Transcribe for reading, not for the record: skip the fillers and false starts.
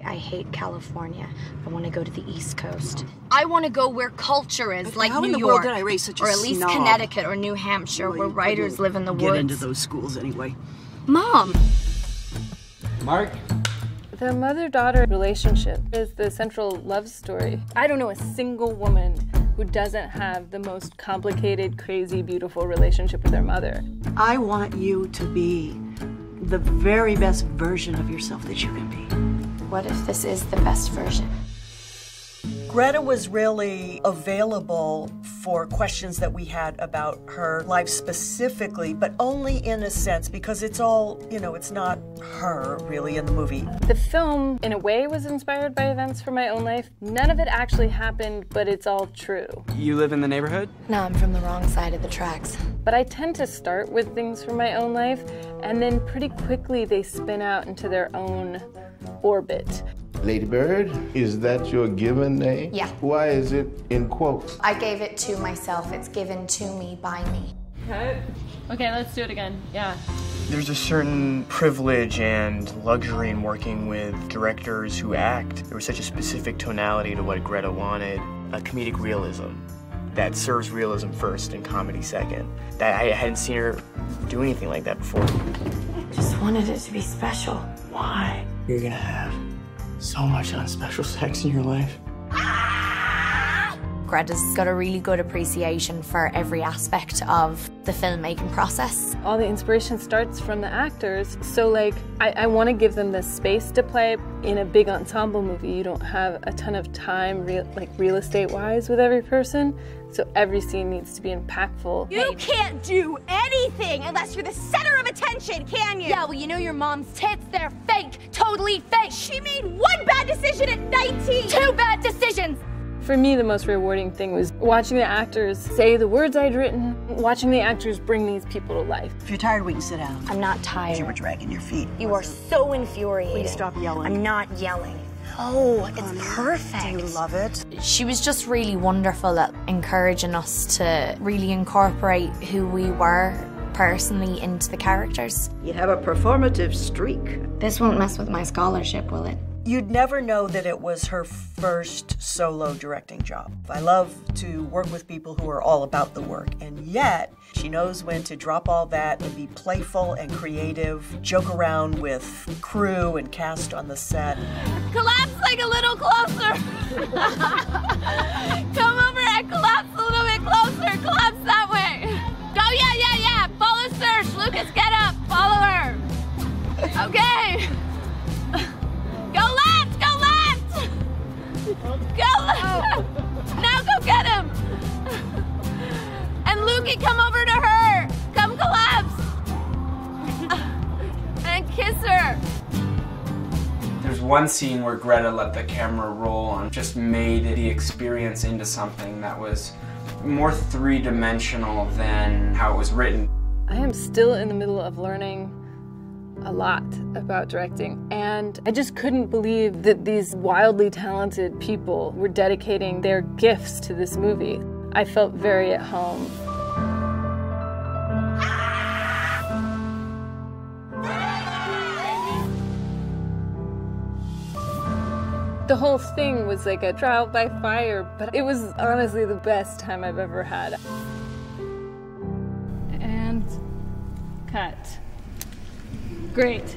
I hate California. I want to go to the East Coast. I want to go where culture is, like New York, did I raise such a or at least snob? Connecticut or New Hampshire, where writers live in the woods. Get into those schools anyway. Mom! Mark? The mother-daughter relationship is the central love story. I don't know a single woman who doesn't have the most complicated, crazy, beautiful relationship with their mother. I want you to be the very best version of yourself that you can be. What if this is the best version? Greta was really available for questions that we had about her life specifically, but only in a sense because it's all, you know, it's not her really in the movie. The film, in a way, was inspired by events from my own life. None of it actually happened, but it's all true. You live in the neighborhood? No, I'm from the wrong side of the tracks. But I tend to start with things from my own life, and then pretty quickly they spin out into their own orbit. Lady Bird, is that your given name? Yeah. Why is it in quotes? I gave it to myself. It's given to me by me. Cut. Okay, let's do it again. Yeah. There's a certain privilege and luxury in working with directors who act. There was such a specific tonality to what Greta wanted, a comedic realism that serves realism first and comedy second. That I hadn't seen her do anything like that before. Just wanted it to be special. Why? You're gonna have so much unspecial sex in your life. Greta's got a really good appreciation for every aspect of the filmmaking process. All the inspiration starts from the actors, so like I want to give them the space to play. In a big ensemble movie, you don't have a ton of time, real estate-wise, with every person, so every scene needs to be impactful. You can't do anything unless you're the center of attention, can you? Yeah, well, you know your mom's tits, they're fake, totally fake. She made one bad decision at 19. 2 bad decisions. For me, the most rewarding thing was watching the actors say the words I'd written, watching the actors bring these people to life. If you're tired, we can sit down. I'm not tired. You were dragging your feet. You are so infuriating. Please stop yelling. I'm not yelling. Oh, it's perfect. Do you love it? She was just really wonderful at encouraging us to really incorporate who we were personally into the characters. You have a performative streak. This won't mess with my scholarship, will it? You'd never know that it was her first solo directing job. I love to work with people who are all about the work, and yet she knows when to drop all that and be playful and creative, joke around with crew and cast on the set. Collapse like a little closer. Come over and collapse a little bit closer. Collapse that way. Go, yeah. Follow Saoirse. Lucas, get up. Follow her. Okay. Go left! Go left! Go left! Now go get him! And Lukey, come over to her! Come collapse! And kiss her! There's one scene where Greta let the camera roll and just made the experience into something that was more three-dimensional than how it was written. I am still in the middle of learning a lot about directing, and I just couldn't believe that these wildly talented people were dedicating their gifts to this movie. I felt very at home. The whole thing was like a trial by fire, but it was honestly the best time I've ever had. And cut. Great.